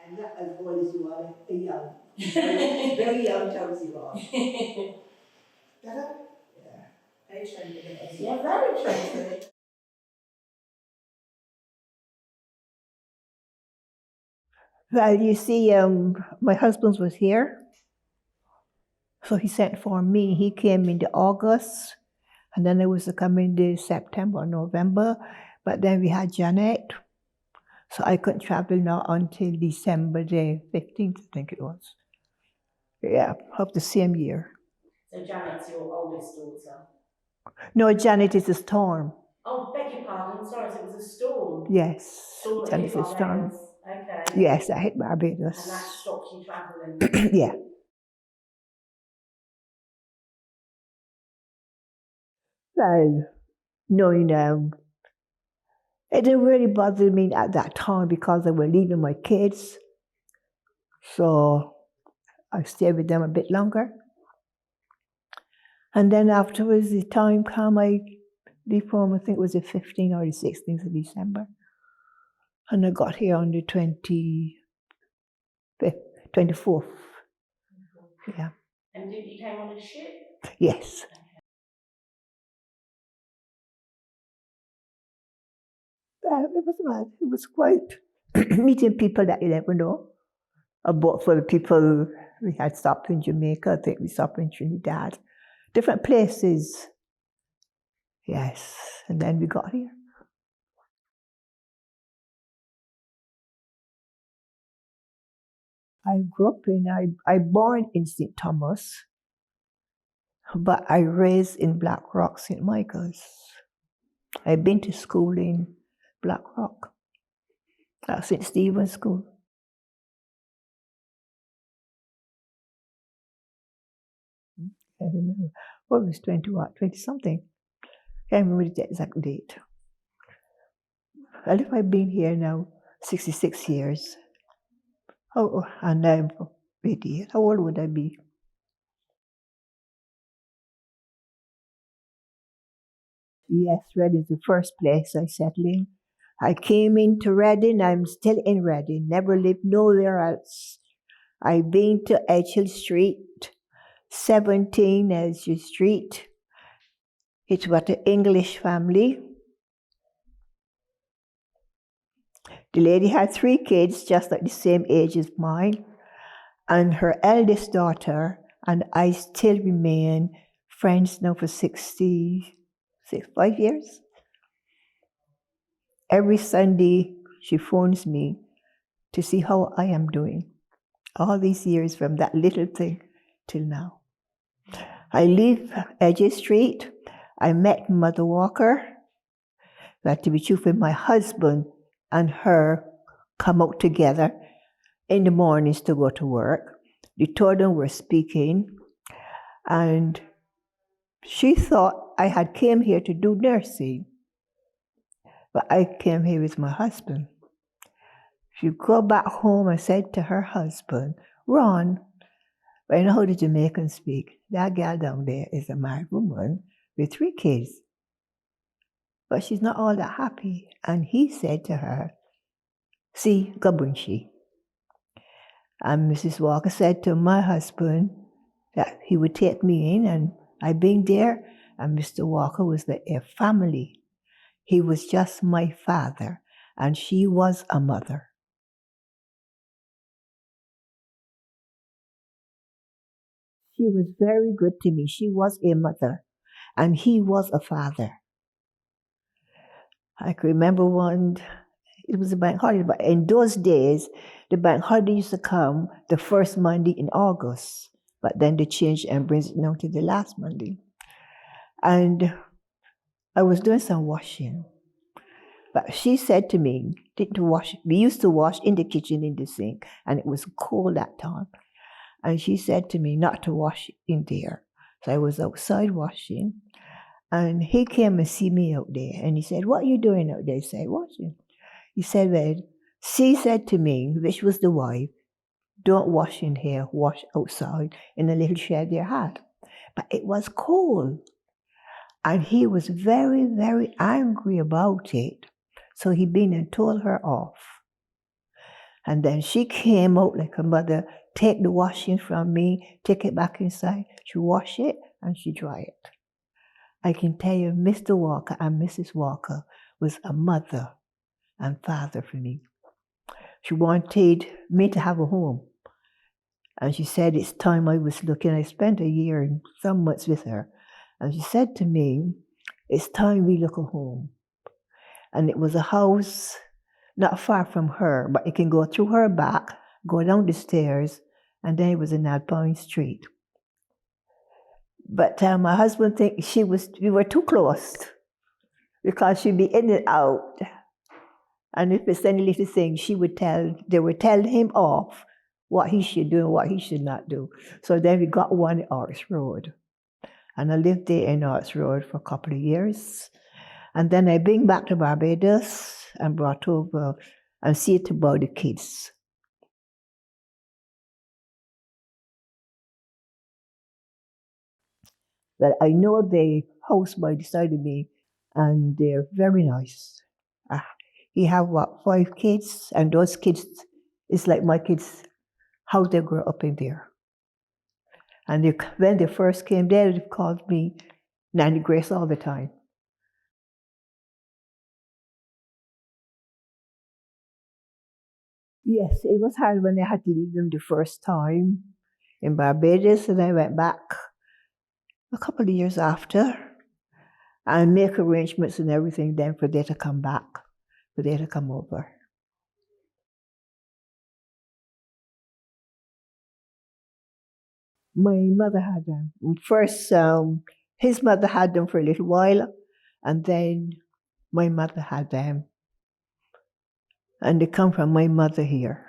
I'm not as old as you are, a young, very, very young chums you are. Yeah. Very trendy. Yeah, very trendy. Well, you see, my husband was here, so he sent for me. He came in the August, and then it was to come in the September, November. But then we had Janet, so I couldn't travel now until December the 15th, I think it was. Yeah, of the same year. So Janet's your oldest daughter? No, Janet is a storm. Oh, beg your pardon. Sorry, so it was a storm. Yes, Storm that Janet hit is a storm. Barbados. Okay. Yes, I hit Barbados. And that stopped you travelling? Yeah. Well, no, it didn't really bother me at that time because I were leaving my kids. So I stayed with them a bit longer. And then afterwards, the time came, I leave home, I think it was the 15th or the 16th of December. And I got here on the 25th, 24th. Yeah. And you came on a ship? Yes. It was nice. It was quite meeting people that you never know. But for the people, we had stopped in Jamaica, I think we stopped in Trinidad, different places. Yes, and then we got here. I grew up I born in St. Thomas, but I raised in Black Rock, St. Michael's. I've been to school in Black Rock, St. Stephen's School. I remember. What was 20 something? I can't remember the exact date. Well, if I've been here now 66 years. Oh, and I'm 88. How old would I be? Yes, Reading is the first place I settled in. I came into Reading, I'm still in Reading, never lived nowhere else. I've been to Edgehill Street, 17 Edgehill Street. It was an English family. The lady had 3 kids, just like the same age as mine, and her eldest daughter, and I still remain friends now for 5 years. Every Sunday, she phones me to see how I am doing. All these years from that little thing till now. I live Edgehill Street. I met Mother Walker. That to be truthful, my husband and her come out together in the mornings to go to work. The two of them were speaking, and she thought I had came here to do nursing, but I came here with my husband. She go back home and said to her husband, Ron, I know how the Jamaicans speak. That girl down there is a married woman with 3 kids. But she's not all that happy. And he said to her, see, go bring she. And Mrs. Walker said to my husband that he would take me in, and I've been there, and Mr. Walker was a family. He was just my father, and she was a mother. She was very good to me. She was a mother, and he was a father. I can remember it was a bank holiday, but in those days, the bank holiday used to come the first Monday in August, but then they changed and brings it now to the last Monday. And I was doing some washing, but she said to me, didn't wash. We used to wash in the kitchen in the sink, and it was cold that time. And she said to me not to wash in there. So I was outside washing, and he came and see me out there, and he said, what are you doing out there? I said, washing. He said, well, she said to me, which was the wife, don't wash in here, wash outside in a little shed they had. But it was cold. And he was very, very angry about it. So he been and told her off. And then she came out like a mother, take the washing from me, take it back inside. She wash it and she dry it. I can tell you, Mr. Walker and Mrs. Walker was a mother and father for me. She wanted me to have a home. And she said, it's time I was looking. I spent a year and some months with her. And she said to me, it's time we look a home. And it was a house not far from her, but you can go through her back, go down the stairs, and then it was in Alpine Street. But my husband thinks we were too close because she'd be in and out. And if it's any little thing, they would tell him off what he should do and what he should not do. So then we got one at Arts Road. And I lived there in Arts Road for a couple of years. And then I bring back to Barbados and brought over and see it about the kids. Well, I know the house by the side of me, and they're very nice. He have 5 kids, and those kids, it's like my kids, how they grew up in there. And when they first came there, they called me Nanny Grace all the time. Yes, it was hard when I had to leave them the first time in Barbados, and I went back a couple of years after and make arrangements and everything then for they to come back, for they to come over. My mother had them. First, his mother had them for a little while, and then my mother had them. And they come from my mother here.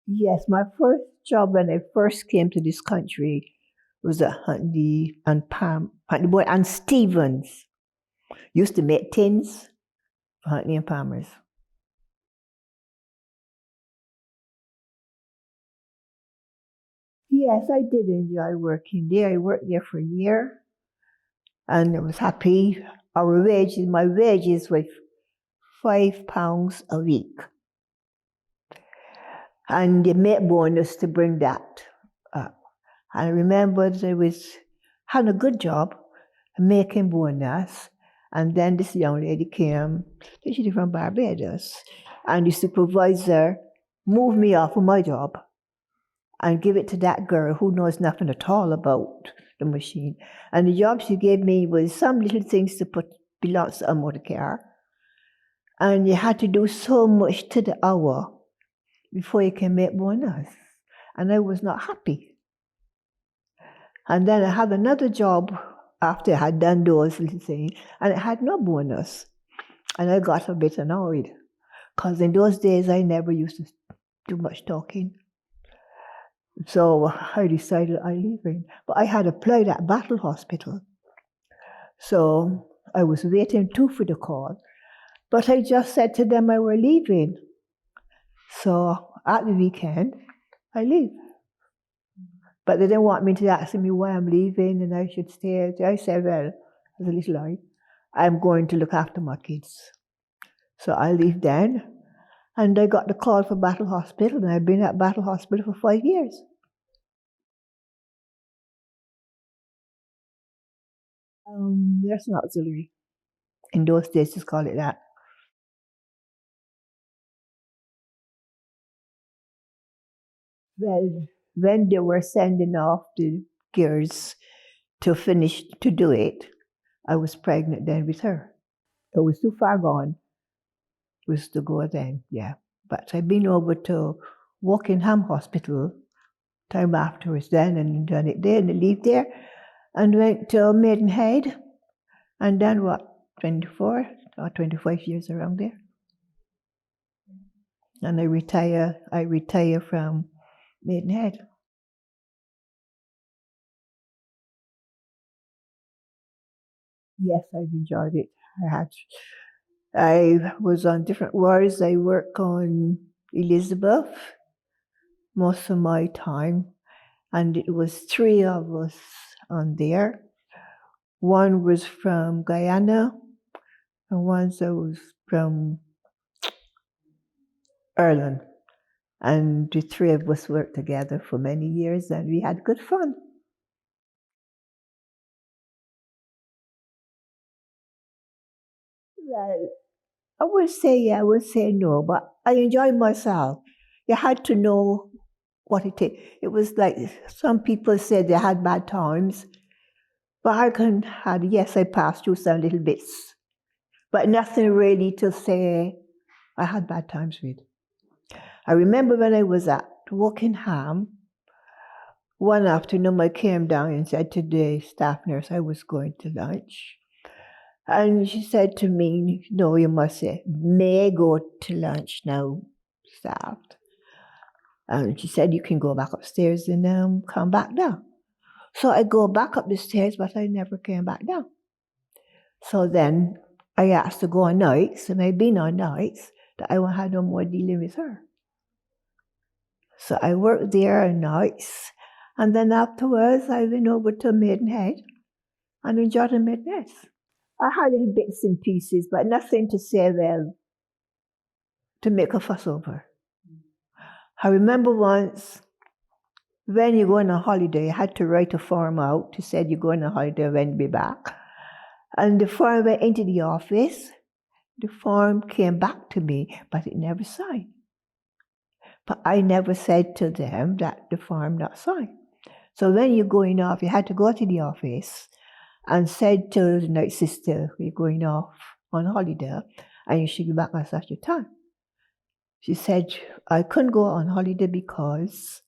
Yes, my first job when I first came to this country was at Huntley and Boy and Stevens. Used to make tins for Huntley and Palmer's. Yes, I did enjoy working there. I worked there for a year, and I was happy. My wages were £5 a week, and they made bonus to bring that up. I remember had a good job making bonus, and then this young lady came, she's from Barbados, and the supervisor moved me off of my job and give it to that girl who knows nothing at all about the machine. And the job she gave me was some little things to put belongs to a motor car. And you had to do so much to the hour before you can make bonus. And I was not happy. And then I had another job after I had done those little things, and it had no bonus. And I got a bit annoyed, because in those days I never used to do much talking. So I decided I'm leaving. But I had applied at Battle Hospital. So I was waiting too for the call. But I just said to them I were leaving. So at the weekend, I leave. But they didn't want me to ask me why I'm leaving and I should stay. I said, well, as a little lie, I'm going to look after my kids. So I leave then. And I got the call for Battle Hospital, and I've been at Battle Hospital for 5 years. Nursing auxiliary. In those days, just call it that. Well, when they were sending off the girls to finish to do it, I was pregnant then with her. It was too far gone. It was to go then, yeah. But I've been over to Wokingham Hospital time afterwards then and done it there and I leave there and went to Maidenhead and then 24 or 25 years around there. And I retire from Maidenhead. Yes, I've enjoyed it. I was on different wards. I worked on Elizabeth most of my time, and it was 3 of us on there. One was from Guyana, and once I was from Ireland. And the three of us worked together for many years, and we had good fun. Well, I would say yeah, I would say no, but I enjoyed myself. You had to know what it is. It was like some people said they had bad times, but I can had, yes, I passed through some little bits, but nothing really to say I had bad times with. I remember when I was at Wokingham, one afternoon I came down and said to the staff nurse I was going to lunch. And she said to me, no, you must say, may I go to lunch now, staff? And she said, you can go back upstairs and come back down. So I go back up the stairs, but I never came back down. So then I asked to go on nights, and I've been on nights, that I won't have no more dealing with her. So I worked there on nights, and then afterwards I went over to Maidenhead and enjoyed the Maidenhead. I had little bits and pieces, but nothing to say, well, to make a fuss over. I remember once, when you go on a holiday, you had to write a form out to say you're going on a holiday when you be back. And the form went into the office. The form came back to me, but it never signed. But I never said to them that the form not signed. So when you're going off, you had to go to the office and said to the night sister, you're going off on holiday and you should be back at such a time. She said, I couldn't go on holiday because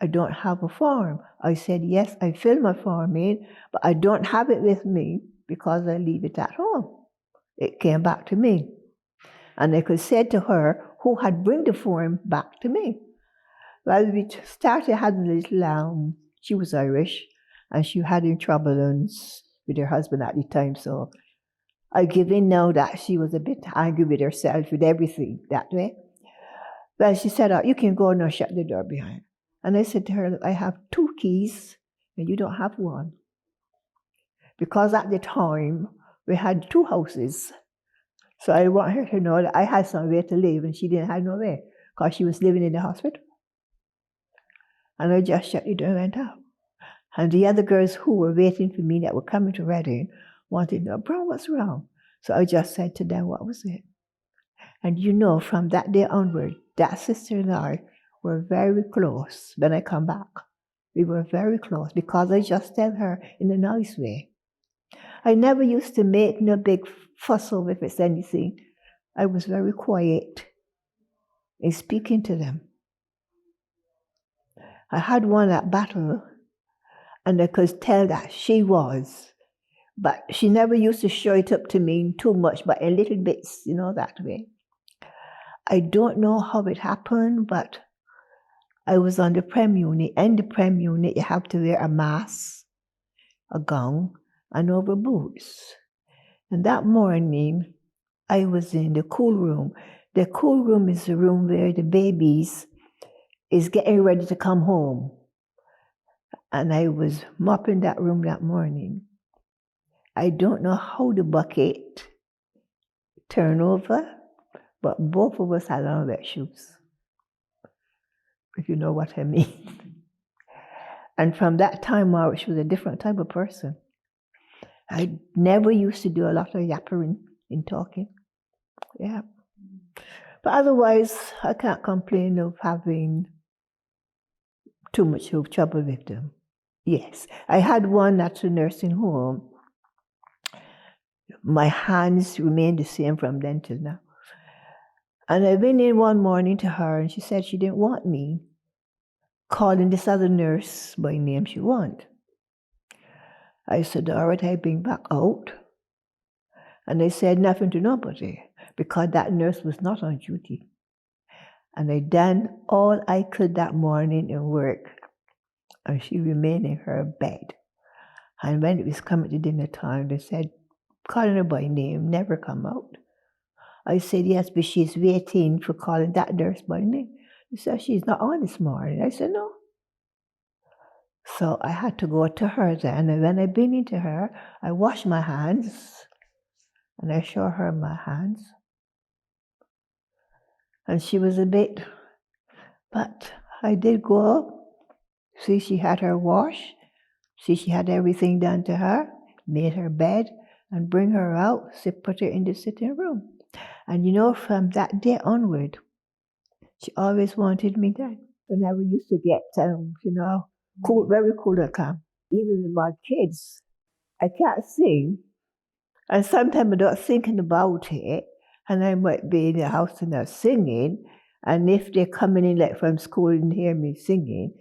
I don't have a form. I said, yes, I filled my form in, but I don't have it with me because I leave it at home. It came back to me. And I could say to her, who had bring the form back to me. Well, we started having a little, she was Irish, and she had in trouble with her husband at the time, so I give in now that she was a bit angry with herself, with everything that way. Well, she said, oh, you can go now, shut the door behind. And I said to her, I have 2 keys, and you don't have one. Because at the time, we had 2 houses. So I want her to know that I had somewhere to live, and she didn't have nowhere, because she was living in the hospital. And I just shut the door and went out. And the other girls who were waiting for me that were coming to Reading wanted to know, Browne, what's wrong? So I just said to them, what was it? And you know, from that day onward, that sister and I were very close when I come back. We were very close because I just tell her in a nice way. I never used to make no big fuss over if it's anything. I was very quiet in speaking to them. I had one at Battle, and I could tell that she was, but she never used to show it up to me too much, but in little bits, you know, that way. I don't know how it happened, but I was on the Prem unit. In the Prem unit, you have to wear a mask, a gown, and over boots. And that morning, I was in the cool room. The cool room is the room where the babies is getting ready to come home. And I was mopping that room that morning. I don't know how the bucket turned over, but both of us had on wet shoes, if you know what I mean. And from that time on, she was a different type of person. I never used to do a lot of yappering in talking. Yeah. But otherwise, I can't complain of having too much trouble with them. Yes. I had one at a nursing home. My hands remained the same from then till now. And I went in one morning to her, and she said she didn't want me calling this other nurse by name she wanted. I said, all right, I bring back out. And I said nothing to nobody because that nurse was not on duty. And I done all I could that morning in work, and she remained in her bed. And when it was coming to dinner time, they said, calling her by name, never come out. I said, yes, but she's waiting for calling that nurse by name. She said, she's not on this morning. I said, no. So I had to go to her then, and when I been into her, I washed my hands, And I showed her my hands. And she was a bit, but I did go up. See, she had her wash. See, she had everything done to her, made her bed, and bring her out, put her in the sitting room. And from that day onward, she always wanted me there. Whenever used to get, cool, very cool to come. Even with my kids, I can't sing. And sometimes I'm not thinking about it, and I might be in the house and they're singing. And if they're coming in like from school and hear me singing,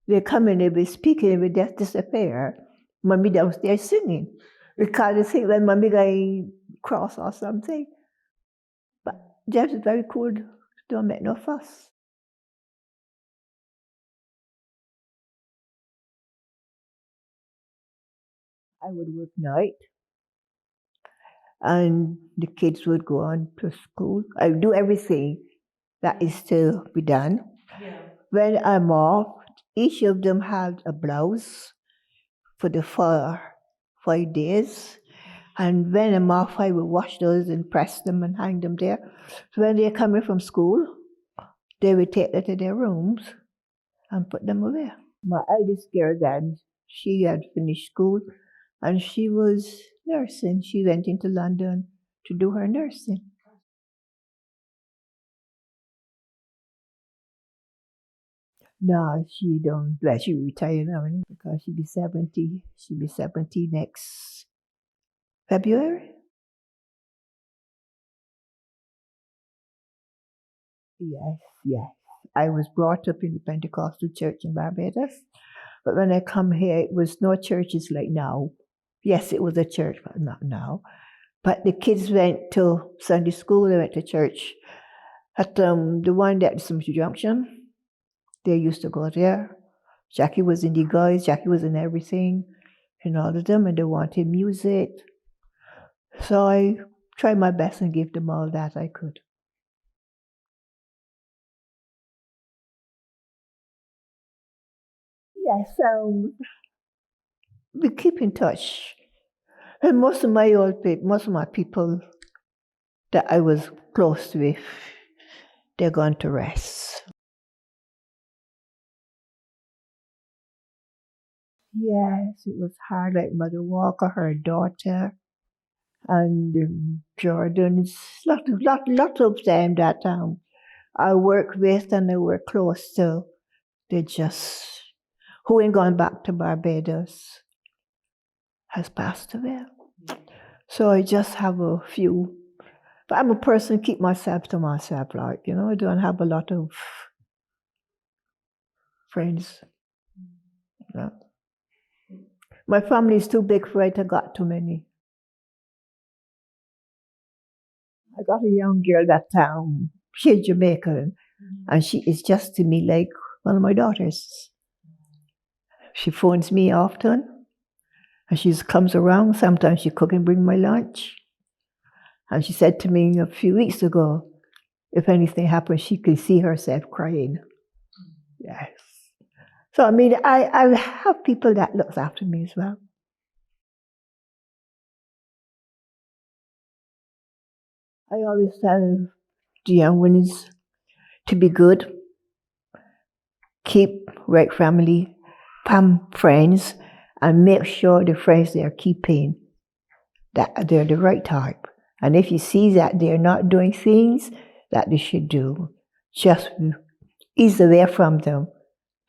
they come in, they be speaking, and we just disappear. Mommy downstairs singing. Because they think that mommy going cross or something. But James is very cool, don't make no fuss. I would work night, and the kids would go on to school. I would do everything that is to be done. Yeah. When I'm off, each of them had a blouse for the 5 days. And when I'm off, I will wash those and press them and hang them there. So when they're coming from school, they would take them to their rooms and put them away. My eldest girl then, she had finished school and she was nursing. She went into London to do her nursing. No, she don't. Well, she retired now because she'll be 70. She'll be 70 next February. Yes, yes. I was brought up in the Pentecostal church in Barbados, but when I come here, it was no churches like now. Yes, it was a church, but not now. But the kids went to Sunday school. They went to church at the one at Cemetery Junction. They used to go there. Jackie was in the guys. Jackie was in everything, and all of them, and they wanted music. So I tried my best and gave them all that I could. Yes, we keep in touch. And most of my most of my people that I was close with, they're gone to rest. Yes, it was hard. Like Mother Walker, her daughter, and Jordan. It's lot of them that I work with and I work close to. They just who ain't gone back to Barbados has passed away. So I just have a few. But I'm a person keep myself to myself, like, I don't have a lot of friends. No. My family is too big for it. I got too many. I got a young girl that she's Jamaican, and she is just to me like one of my daughters. She phones me often, and she comes around. Sometimes she cook and bring my lunch. And she said to me a few weeks ago, if anything happens, she can see herself crying. Yes. So I mean, I have people that looks after me as well. I always tell the young ones to be good, keep right family, friends, and make sure the friends they are keeping that they're the right type. And if you see that they're not doing things that they should do, just ease away from them.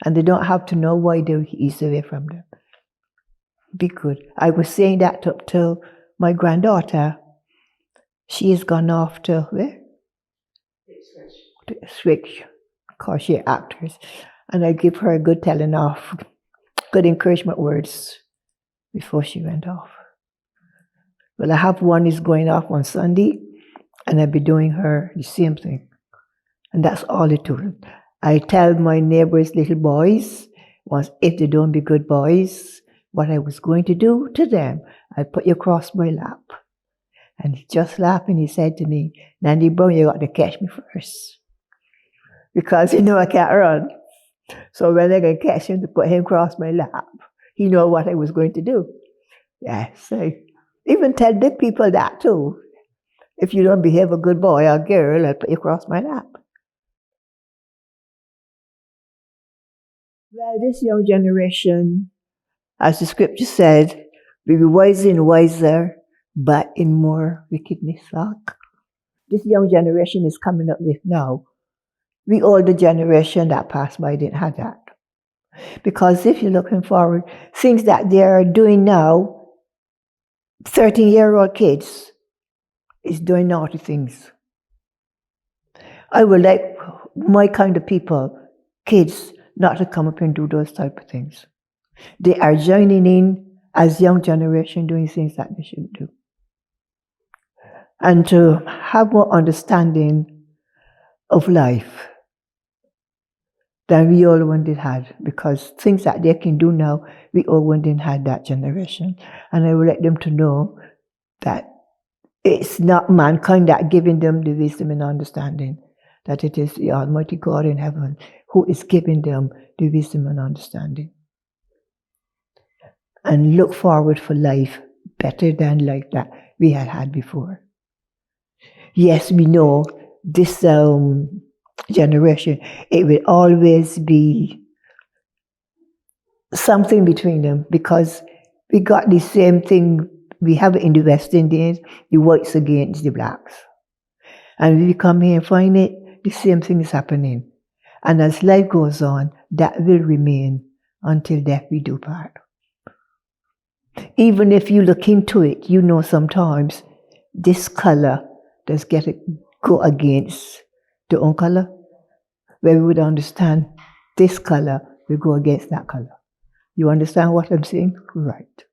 And they don't have to know why they ease away from them. Be good. I was saying that up to my granddaughter. She has gone off to where? To Switch, because she's actors. And I give her a good telling off, good encouragement words before she went off. Well, I have one is going off on Sunday, and I'll be doing her the same thing. And that's all it took. I tell my neighbors' little boys, once if they don't be good boys, what I was going to do to them, I put you across my lap. And he just laughing, he said to me, Nanny Browne, you got to catch me first. Because I can't run. So when I can catch him to put him across my lap, he know what I was going to do. Yes. Even tell big people that too. If you don't behave a good boy or girl, I'll put you across my lap. Well, this young generation, as the scripture said, will be wiser and wiser, but in more wickedness. This young generation is coming up with now. We older generation that passed by didn't have that. Because if you're looking forward, things that they're doing now, 13-year-old kids is doing naughty things. I would like my kind of people, kids, not to come up and do those type of things. They are joining in as young generation doing things that they shouldn't do. And to have more understanding of life than we all one did had, because things that they can do now, we all one didn't have that generation. And I would like them to know that it's not mankind that giving them the wisdom and understanding, that it is the Almighty God in heaven who is giving them the wisdom and understanding. And look forward for life better than life that we had had before. Yes, we know this generation, it will always be something between them, because we got the same thing we have in the West Indies, the whites against the blacks. And when we come here and find it, the same thing is happening. And as life goes on, that will remain until death we do part. Even if you look into it, you know sometimes this color does go against the own color, where we would understand this color will go against that color. You understand what I'm saying? Right.